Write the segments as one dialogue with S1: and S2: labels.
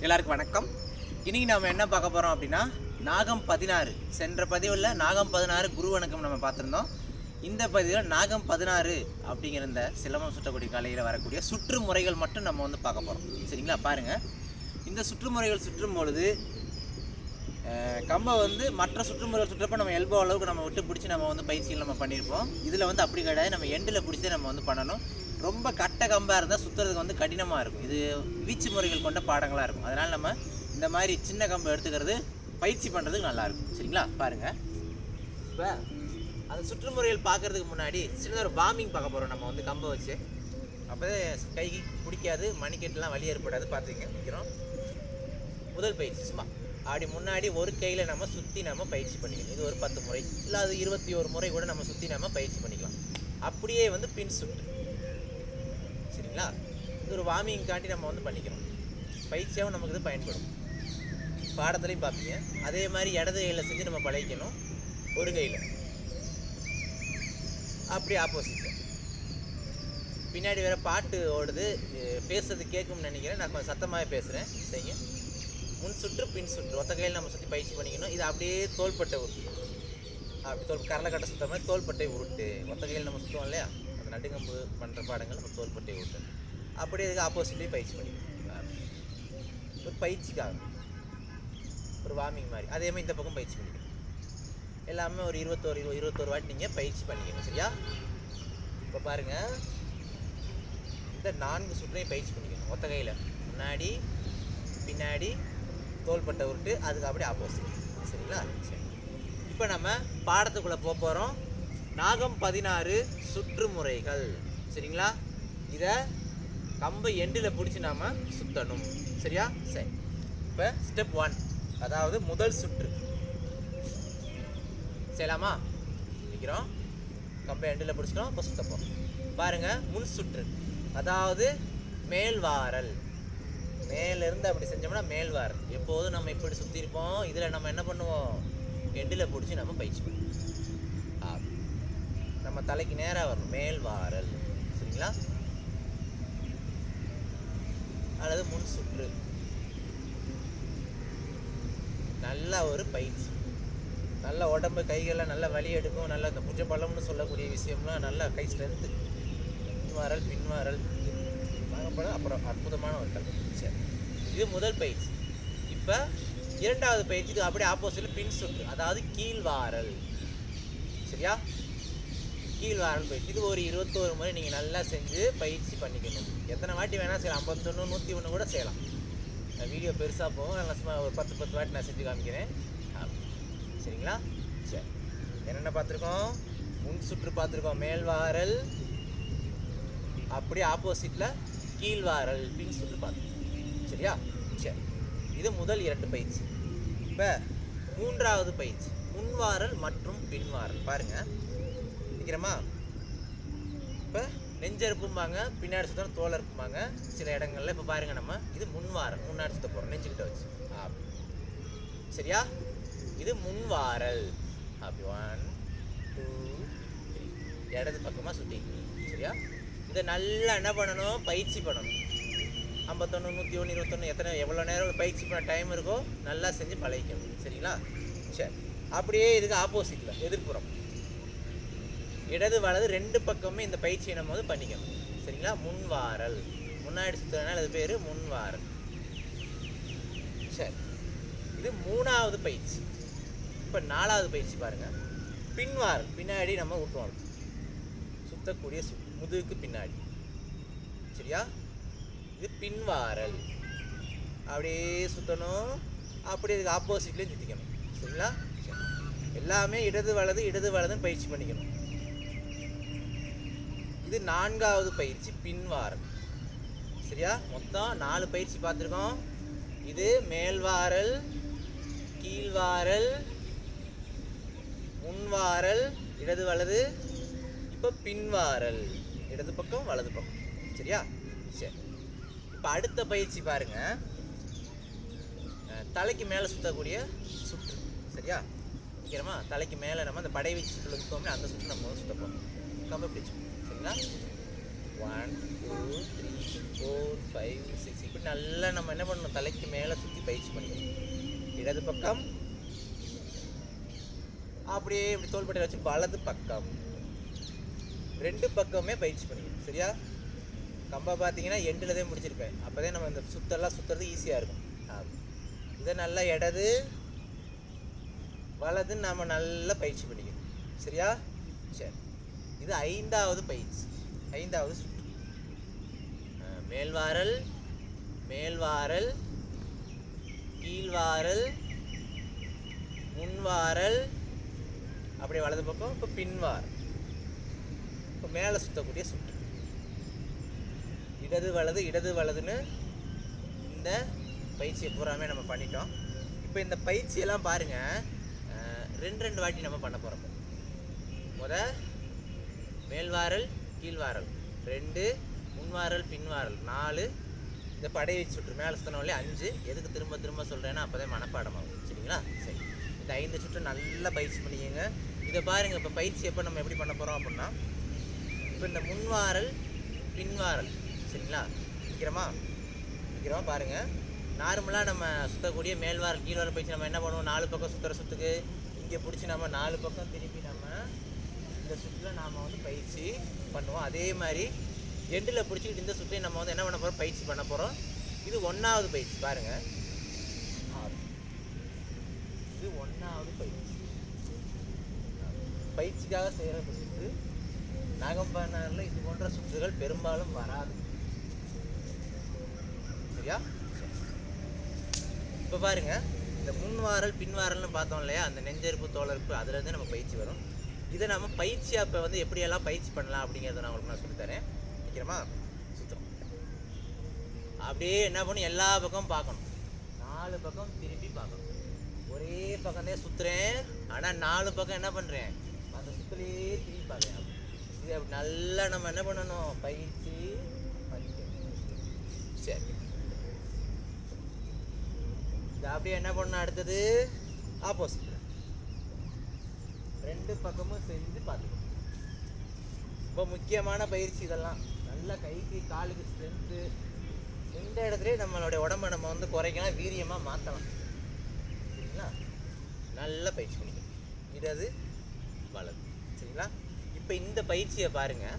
S1: எல்லாருக்கும் வணக்கம். இன்றைக்கி நம்ம என்ன பார்க்க போகிறோம் அப்படின்னா நாகம் 16. சென்ற பதிவில் நாகம் 16 குரு வணக்கம் நம்ம பார்த்துருந்தோம். இந்த பதிவில் நாகம் 16 அப்படிங்கிற இந்த சிலம்பம் சுற்றக்கூடிய கலையில் வரக்கூடிய சுற்று முறைகள் மட்டும் நம்ம வந்து பார்க்க போகிறோம். சரிங்களா? பாருங்கள், இந்த சுற்றுமுறைகள் சுற்றும் பொழுது கம்பை வந்து மற்ற சுற்றுமுறைகள் சுற்றப்போ நம்ம எல்போ அளவுக்கு நம்ம விட்டு பிடிச்சி நம்ம வந்து பயிற்சிகள் நம்ம பண்ணியிருப்போம். இதில் வந்து அப்படி கிடையாது, நம்ம எண்டில் பிடிச்சி நம்ம வந்து பண்ணணும். ரொம்ப கட்ட கம்பாக இருந்தால் சுற்றுறதுக்கு வந்து கடினமாக இருக்கும். இது வீச்சு முறைகள் கொண்ட பாடங்களாக இருக்கும். அதனால் நம்ம இந்த மாதிரி சின்ன கம்பை எடுத்துக்கிறது பயிற்சி பண்ணுறதுக்கு நல்லாயிருக்கும். சரிங்களா? பாருங்கள், இப்போ அந்த சுற்றுமுறைகள் பார்க்குறதுக்கு முன்னாடி சின்னதாக ஒரு பாமிங் பார்க்க போகிறோம். நம்ம வந்து கம்பை வச்சு அப்போ கை பிடிக்காது, மணிக்கட்டுலாம் வலி ஏற்படாது. பார்த்துங்க, நிற்கிறோம். முதல் பயிற்சி சும்மா அப்படி முன்னாடி ஒரு கையில் நம்ம சுற்றி நம்ம பயிற்சி பண்ணிக்கணும். இது ஒரு 10 முறை, இல்லை அது 21 முறை கூட நம்ம சுற்றி நம்ம பயிற்சி பண்ணிக்கலாம். அப்படியே வந்து பின் சுற்று. சரிங்களா? இது ஒரு வார்மிங்காண்டி நம்ம வந்து பண்ணிக்கிறோம். பயிற்சியாகவும் நமக்கு இது பயன்படும். பாடத்துலையும் பார்ப்பீங்க. அதே மாதிரி இடது கையில் செஞ்சு நம்ம பழகிக்கணும். ஒரு கையில் அப்படி ஆப்போசிட்டில். பின்னாடி வேறு பாட்டு ஓடுது, பேசுறது கேட்கும்னு நினைக்கிறேன். நான் கொஞ்சம் சத்தமாகவே பேசுகிறேன். செய்யுங்க. முன் சுற்று பின் சுற்று ஒத்த கையில் நம்ம சுற்றி பயிற்சி பண்ணிக்கணும். இது அப்படியே தோள்பட்டை உருட்டு. அப்படி கடலைக்கட்டை சுற்ற மாதிரி தோள்பட்டை உருட்டு. ஒத்த கையில் நம்ம சுற்றுவோம் இல்லையா, அந்த நடுங்கம்பு பண்ணுற பாடங்கள் நம்ம தோள்பட்டை உருட்டு. அப்படியே இதுக்கு ஆப்போசிட்லேயும் பயிற்சி பண்ணிக்கணும். ஒரு பயிற்சிக்காக ஒரு வார்மிங் மாதிரி. அதே மாதிரி இந்த பக்கம் பயிற்சி பண்ணிக்கணும். எல்லாமே ஒரு 21 வாட்டி நீங்கள் பயிற்சி பண்ணிக்கணும். சரியா? இப்போ பாருங்கள், இந்த 4 சுற்றையும் பயிற்சி பண்ணிக்கணும். ஒத்த கையில் முன்னாடி பின்னாடி தோள்பட்டை உருட்டு, அதுக்கு அப்படியே ஆப்போசிட். சரிங்களா? சரி, இப்போ நம்ம பாடத்துக்குள்ளே போக போகிறோம். நாகம் 16 சுற்றுமுறைகள். சரிங்களா? இதை கம்பை எண்டில் பிடிச்சி நாம் சுற்றணும். சரியா? சரி, இப்போ ஸ்டெப் 1, அதாவது முதல் சுற்று செய்யலாமா? நிற்கிறோம், கம்பை எண்டில் பிடிச்சிட்டோம். இப்போ சுற்ற போகிறோம். பாருங்கள், முன் சுற்று, அதாவது மேல்வாரல். மேலேருந்து அப்படி செஞ்சோம்னா மேல்வாரல். எப்போதும் நம்ம இப்படி சுற்றிருப்போம். இதில் நம்ம என்ன பண்ணுவோம்? எண்டில் பிடிச்சி நம்ம பயிற்சி பண்ணுவோம். நம்ம தலைக்கு நேராக வரணும், மேல்வாரல். சரிங்களா? அல்லது முன் சுற்று. நல்ல ஒரு பயிற்சி. நல்ல உடம்பு கைகள்லாம் நல்ல வலி எடுக்கும். நல்ல இந்த புஜபலம்னு சொல்லக்கூடிய விஷயம்லாம் நல்ல கை ஸ்ட்ரென்த்து. பின்வாரல் பின்வாரல் அப்புறம் அற்புதமான ஒரு கல்வி. சரி, இது முதல் பயிற்சி. இப்போ இரண்டாவது பயிற்சி, இது அப்படியே ஆப்போசிட்டில் பின் சுற்று, அதாவது கீழ்வாரல். சரியா? கீழ்வாரல் பயிற்சி. இது ஒரு 21 முறை நீங்கள் நல்லா செஞ்சு பயிற்சி பண்ணிக்கணும். எத்தனை வாட்டி வேணால் செய்யலாம். 51, 101 கூட செய்யலாம். நான் வீடியோ பெருசாக போகும். நல்லா சும்மா ஒரு 10 வாட்டி நான் செஞ்சு காமிக்கிறேன். சரிங்களா? சரி, என்னென்ன பார்த்துருக்கோம்? முன் சுற்று பார்த்துருக்கோம், மேல்வாரல். அப்படியே ஆப்போசிட்டில் கீழ்வாரல் பின் சுற்று பார்த்துருக்கோம். சரியா? சரி, இது முதல் 2 பயிற்சி. இப்போ 3வது பயிற்சி, முன்வாரல் மற்றும் பின்வாரல். பாருங்கள், நிற்கிறோமா? இப்போ நெஞ்சறுப்பும்பாங்க, பின்னாடி சுத்தம் தோலறுப்பும்பாங்க சில இடங்களில். இப்போ பாருங்கள், நம்ம இது முன்வாரல், முன்னாடி சுத்த போகிறோம் நெஞ்சுக்கிட்ட வச்சு. சரியா? இது முன்வாரல். அப்படி 1 2 3 இடது பக்கமாக சுற்றிக்கணும். சரியா? இதை நல்லா என்ன பண்ணணும்? பயிற்சி பண்ணணும். 51, 101, 21 எவ்வளோ நேரம் பயிற்சி பண்ண டைம் இருக்கோ நல்லா செஞ்சு பழகிக்கணும். சரிங்களா? சரி, அப்படியே இதுக்கு ஆப்போசிட்டில் எதிர்ப்புறம் இடது வலது 2 பக்கமே இந்த பயிற்சியை நம்ம வந்து பண்ணிக்கணும். சரிங்களா? முன்வாரல். முன்னாடி சுற்றுறதுனால அது பேர் முன்வாரல். சரி, இது 3வது பயிற்சி. இப்போ 4வது பயிற்சி பாருங்கள், பின்வாரல். பின்னாடி நம்ம விட்டுவோம், சுற்றக்கூடிய முதுகுக்கு பின்னாடி. சரியா? இது பின்வாரல். அப்படியே சுற்றணும். அப்படியே இதுக்கு ஆப்போசிட்லேயும் சுற்றிக்கணும். சரிங்களா? எல்லாமே இடது வலதுன்னு பயிற்சி பண்ணிக்கணும். இது 4வது பயிற்சி, பின்வாரல். சரியா? மொத்தம் 4 பயிற்சி பார்த்துருக்கோம். இது மேல்வாரல், கீழ்வாரல், முன்வாரல், இடது வலது. இப்போ பின்வாரல், இடது பக்கம் வலது பக்கம். சரியா? சரி, இப்போ அடுத்த பயிற்சி பாருங்கள், தலைக்கு மேலே சுற்றக்கூடிய சுற்று. சரியா? நிற்கிறோமா? தலைக்கு மேலே நம்ம அந்த படை வச்சு சுற்றுல சுற்றோம்னா அந்த சுற்று நம்ம சுற்ற போகிறோம். கம்பை பிடிச்சோம். சரிங்களா? 1 2 3 4 5 6. இப்படி நல்லா நம்ம என்ன பண்ணணும், தலைக்கு மேலே சுற்றி பயிற்சி பண்ணிக்கணும். இடது பக்கம் அப்படியே இப்படி தோள்பட்டையில் வச்சு வலது பக்கம் 2 பக்கமே பயிற்சி பண்ணிக்கணும். சரியா? கம்பை பார்த்தீங்கன்னா எண்டில் தான் முடிச்சிருப்பேன். அப்போ தான் நம்ம இந்த சுத்தெல்லாம் சுற்றுறது ஈஸியாக இருக்கும். இதை நல்லா இடது வலதுன்னு நாம் நல்லா பயிற்சி பண்ணிக்கணும். சரியா? சரி, இது 5வது பயிற்சி, 5வது சுற்று. மேல்வாரல், மேல்வாரல், கீழ்வாரல், முன்வாரல், அப்படியே வலது பக்கம். இப்போ பின்வார். இப்போ மேலே சுற்றக்கூடிய சுற்று. இடது வலது இடது வலதுன்னு இந்த பயிற்சியை பூராமே நம்ம பண்ணிட்டோம். இப்போ இந்த பயிற்சியெல்லாம் பாருங்கள், 2 வாட்டி நம்ம பண்ண போகிறோம். மேல்வாரல் கீழ்வாரல் 2, முன்வாரல் பின்வாரல் 4, இந்த படை வச்சு சுற்று மேலே சுற்றினோம்லே 5. எதுக்கு திரும்ப திரும்ப சொல்கிறேன்னா அப்போ தான் மனப்பாடம் ஆகும். சரிங்களா? சரி, இந்த 5 சுற்று நல்லா பயிற்சி பண்ணிக்கங்க. இதை பாருங்கள், இப்போ பயிற்சி எப்போ நம்ம எப்படி பண்ண போகிறோம் அப்படின்னா, இப்போ இந்த முன்வாரல் பின்வாரல். சரிங்களா? நிற்கிறோமா பாருங்கள். நார்மலாக நம்ம சுற்றக்கூடிய மேல்வாரல் கீழ்வாரல் பயிற்சி நம்ம என்ன பண்ணுவோம், 4 பக்கம் சுற்றுற சுற்றுக்கு இங்கே பிடிச்சி நம்ம 4 பக்கம் திருப்பி நம்ம இந்த சுற்றில் நாம் வந்து பயிற்சி பண்ணுவோம். அதே மாதிரி எண்டில் பிடிச்சிக்கிட்டு இந்த சுற்றை நம்ம வந்து என்ன பண்ண போகிறோம், பயிற்சி பண்ண போகிறோம். இது 1வது பயிற்சி பாருங்கள். இது 1வது பயிற்சி. பயிற்சிக்காக செய்கிற சுற்று. நாகம்பதினாறில் இது போன்ற சுற்றுகள் பெரும்பாலும் வராது. சரியா? இப்போ பாருங்கள், இந்த முன்வாரல் பின்வாரல்னு பார்த்தோம் இல்லையா, அந்த நெஞ்செருப்பு தோலறுப்பு அதுலேருந்து நம்ம பயிற்சி வரும். இதை நம்ம பயிற்சியாக இப்போ வந்து எப்படியெல்லாம் பயிற்சி பண்ணலாம் அப்படிங்கிறத நான் உங்களுக்கு சொல்லித்தரேன். நிற்கிறோமா? சுத்தம் அப்படியே என்ன பண்ணணும், எல்லா பக்கமும் பார்க்கணும். 4 பக்கம் திருப்பி பார்க்கணும். ஒரே பக்கம்தான் சுற்றுறேன், ஆனால் 4 பக்கம் என்ன பண்ணுறேன், அந்த சுற்றுலேயே திருப்பி பார்க்குறேன். இது அப்படி நல்லா நம்ம என்ன பண்ணணும், பயிற்சி பண்ணிக்கணும். சரி, இது அப்படியே என்ன பண்ணணும், அடுத்தது ஆப்போசிட் 2 பக்கமும் செஞ்சு பார்த்துக்கணும். ரொம்ப முக்கியமான பயிற்சி இதெல்லாம். நல்லா கைக்கு காலுக்கு ஸ்ட்ரென்த்து. இந்த இடத்துலேயே நம்மளுடைய உடம்பை நம்ம வந்து குறைக்கலாம், வீரியமாக மாற்றலாம். சரிங்களா? நல்லா பயிற்சி பண்ணிக்கணும். இடது வலது. சரிங்களா? இப்போ இந்த பயிற்சியை பாருங்கள்,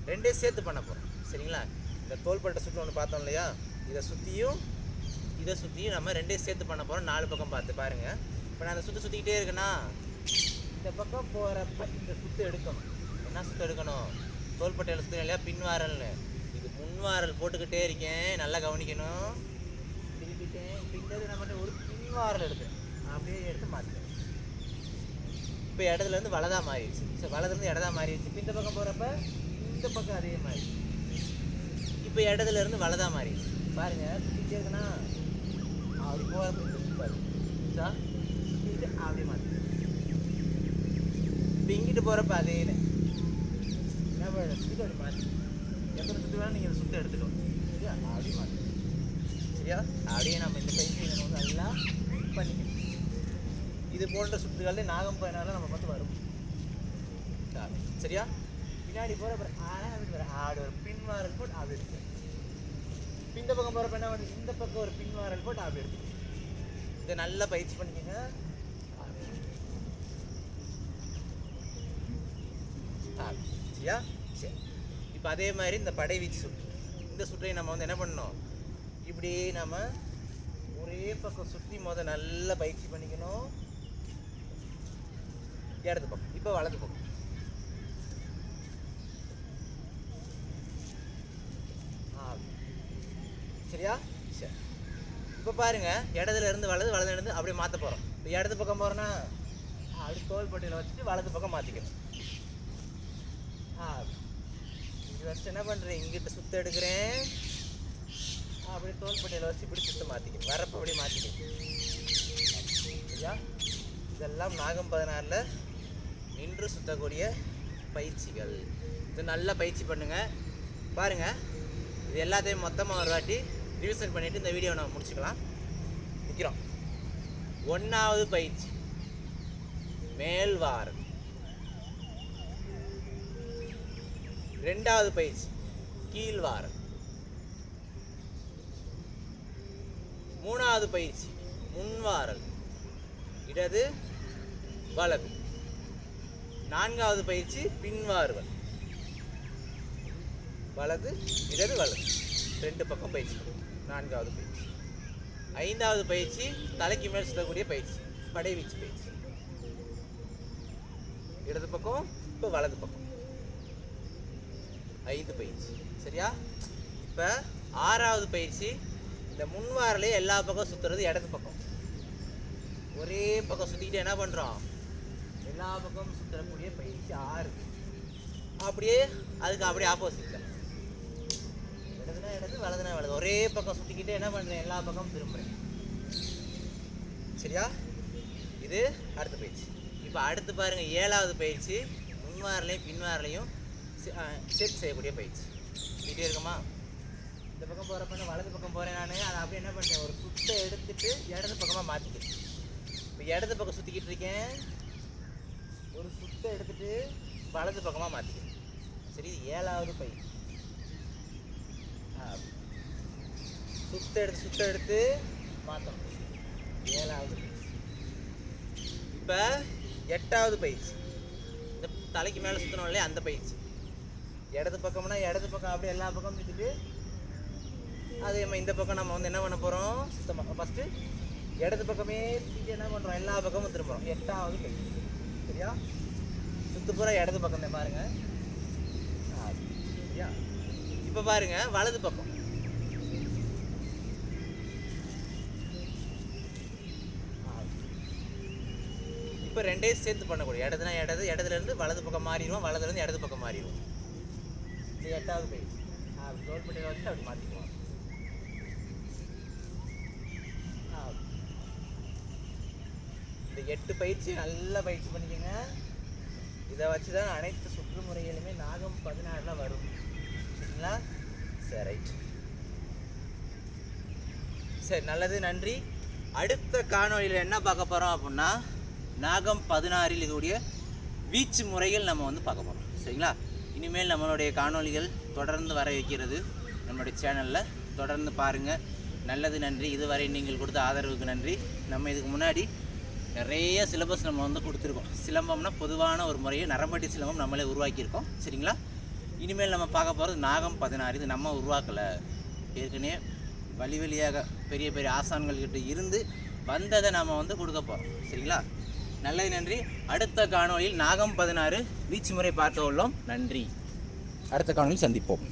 S1: 2 சேர்த்து பண்ண போகிறோம். சரிங்களா? இந்த தோள்பட்டை சுற்று ஒன்று பார்த்தோம் இல்லையா, இதை சுற்றியும் நம்ம 2 சேர்த்து பண்ண போகிறோம். 4 பக்கம் பார்த்து பாருங்கள். இப்போ நான் அந்த சுற்றிக்கிட்டே இருக்கேன்னா, இந்த பக்கம் போகிறப்ப இந்த சுற்று எடுக்கணும். என்ன சுற்று எடுக்கணும், தோள்பட்டையில் சுற்று இல்லையா, பின்வாரல்னு. இது முன்வாரல் போட்டுக்கிட்டே இருக்கேன், நல்லா கவனிக்கணும். திருப்பிட்டேன். பின்னது நம்ம ஒரு பின்வாரல் எடுத்தேன், அப்படியே எடுத்து மாற்றிட்டேன். இப்போ இடத்துலேருந்து வலதாக மாறிடுச்சு. ஸோ வலதுலேருந்து இடதா மாறிடுச்சு. இப்போ இந்த பக்கம் போகிறப்ப இந்த பக்கம் அதே மாதிரி. இப்போ இடத்துலேருந்து வலதாக மாறிடுச்சு. பாருங்கள், சுற்றிக்கிட்டே இருக்குன்னா அப்படி போகிறப்ப இந்த சுற்றாது சார், இது அப்படி மாற்றி. இப்போ இங்கிட்டு போகிறப்ப அதே என்ன சுற்றி அப்படி மாற்றி. எத்தனை சுற்று வேணால் நீங்கள் சுற்று எடுத்துக்கணும். சரியா? அப்படி மாற்றி. சரியா? அப்படியே நம்ம இந்த பயிற்சி வந்து நல்லா பண்ணிக்கணும். இது போன்ற சுற்றுகள் நாகம்பதினால நம்ம வந்து வரும். சரியா? பின்னாடி போகிற அப்படி ஒரு பின்வாரல் போட்டு அப்படி எடுத்து, இந்த பக்கம் போகிறப்ப என்ன பண்ணுது, இந்த பக்கம் ஒரு பின்வாரல் போட்டு அப்படி எடுத்து. இதை நல்லா பயிற்சி பண்ணிக்கோங்க. சரியா? சரி, இப்போ அதே மாதிரி இந்த படை வீச்சு சுற்று, இந்த சுற்றை நம்ம வந்து என்ன பண்ணணும், இப்படி நம்ம ஒரே பக்கம் சுற்றி நல்லா பயிற்சி பண்ணிக்கணும். இடது பக்கம், இப்போ வலது பக்கம். சரியா? சரி, இப்போ பாருங்கள், இடத்துல இருந்து வலது இருந்து அப்படியே மாற்ற போகிறோம். இப்போ இடது பக்கம் போகிறோன்னா அப்படி தோள்பட்டையில் வச்சுட்டு வலது பக்கம் மாற்றிக்கணும். இது வச்சு என்ன பண்ணுறேன், இங்கிட்ட சுற்ற எடுக்கிறேன், அப்படியே தோள்பட்டையில் வச்சு இப்படி சுற்ற மாற்றிக்கணும். வரப்போ அப்படியே மாற்றிக்கணும். சரியா? இதெல்லாம் நாகம்பதினாறில் நின்று சுற்றக்கூடிய பயிற்சிகள். இது நல்லா பயிற்சி பண்ணுங்கள். பாருங்கள், இது எல்லாத்தையும் மொத்தமாக ஒரு வாட்டி ரிவிஷன் பண்ணிவிட்டு இந்த வீடியோவை நம்ம முடிச்சுக்கலாம். நிற்கிறோம். 1வது பயிற்சி மேல்வாரல், ரெண்டாவது பயிற்சி கீழ்வாரல். மூணாவது பயிற்சி முன்வாரல், இடது வலது. நான்காவது பயிற்சி பின்வாறுதல், வலது இடது வலது, ரெண்டு பக்கம் பயிற்சி. நான்காவது பயிற்சி. ஐந்தாவது பயிற்சி தலைக்கு மேல் சுற்றக்கூடிய பயிற்சி, படைவீச்சு பயிற்சி. இடது பக்கம் இப்போ வலது பக்கம், 5 பயிற்சி. சரியா? இப்போ ஆறாவது பயிற்சி இந்த முன்வாரலே எல்லா பக்கம் சுற்றுறது இடது பக்கம். ஒரே பக்கம் சுற்றிக்கிட்டு என்ன பண்ணுறோம், எல்லா பக்கமும் சுற்றக்கூடிய பயிற்சி 6. அப்படியே அதுக்கு அப்படியே ஆப்போசிட்டில் இடதுனா இடது வலதுனா வலது, ஒரே பக்கம் சுற்றிக்கிட்டு என்ன பண்ணுறேன், எல்லா பக்கமும் திரும்புகிறேன். சரியா? இது அடுத்த பயிற்சி. இப்போ அடுத்து பாருங்கள், 7வது பயிற்சி முன்வாரலையும் பின்வாரலையும் செட் செய்யக்கூடிய பயிற்சி. இப்படியே இருக்குமா? இந்த பக்கம் போகிறப்ப வலது பக்கம் போகிறேன் நான், அதை அப்படியே என்ன பண்ணுறேன், ஒரு சுத்தை எடுத்துட்டு இடது பக்கமாக மாற்றிக்கிறேன். இப்போ இடது பக்கம் சுற்றிக்கிட்டு இருக்கேன், ஒரு சுத்தை எடுத்துட்டு வலது பக்கமாக மாற்றிக்கிறேன். சரி, இது 7வது பயிற்சி. சுத்த எடுத்து மாற்றணும். 7வது பயிற்சி. இப்போ 8வது பயிற்சி, இந்த தலைக்கு மேலே சுற்றணும் இல்லையா, அந்த பயிற்சி. இடது பக்கம்னா இடது பக்கம் அப்படியே எல்லா பக்கமும் சுற்றிட்டு, அதே மாதிரி இந்த பக்கம் நம்ம வந்து என்ன பண்ண போகிறோம், சுத்தமாக ஃபஸ்ட்டு இடது பக்கமே சுற்றிட்டு என்ன பண்ணுறோம், எல்லா பக்கமும் திரும்புகிறோம். 8வது பயிற்சி. சரியா? சுற்றுப்புற இடது பக்கம் தான் பாருங்கள். சரியா? இப்போ பாருங்கள் வலது பக்கம். இப்போ ரெண்டையும் சேர்த்து பண்ணக்கூடிய, இடதுனா இடது, இடதுலேருந்து வலது பக்கம் மாறிடுவோம், வலதுலேருந்து இடது பக்கம் மாறிடுவோம். இது 8வது பயிற்சி. ரோல் பண்ணி வச்சு அப்படி மாற்றிக்குவோம். இந்த 8 பயிற்சி நல்லா பயிற்சி பண்ணிக்கோங்க. இதை வச்சு தான் அனைத்து சுற்றுமுறைகளுமே நாகம் 16 வரும். சரிங்களா? சரி, ரைட். சரி, நல்லது, நன்றி. அடுத்த காணொலியில் என்ன பார்க்க போகிறோம் அப்படின்னா, நாகம் 16 இதோடைய வீச்சு முறைகள் நம்ம வந்து பார்க்க போகிறோம். சரிங்களா? இனிமேல் நம்மளுடைய காணொலிகள் தொடர்ந்து வர வைக்கிறது நம்மளுடைய சேனலில். தொடர்ந்து பாருங்கள். நல்லது, நன்றி. இதுவரை நீங்கள் கொடுத்த ஆதரவுக்கு நன்றி. நம்ம இதுக்கு முன்னாடி நிறைய சிலபஸ் நம்ம வந்து கொடுத்துருக்கோம். சிலம்பம்னா பொதுவான ஒரு முறையை நரம்பட்டி சிலம்பம் நம்மளே உருவாக்கியிருக்கோம். சரிங்களா? இனிமேல் நம்ம பார்க்க போகிறது நாகம் 16. இது நம்ம உருவாக்கலை, ஏற்கனவே வழியாக பெரிய பெரிய ஆசான்கள்கிட்ட இருந்து வந்ததை நம்ம வந்து கொடுக்க போகிறோம். சரிங்களா? நல்லது, நன்றி. அடுத்த காணொலியில் நாகம் 16 வீச்சு முறை பார்க்க உள்ளோம். நன்றி. அடுத்த காணொலியில் சந்திப்போம்.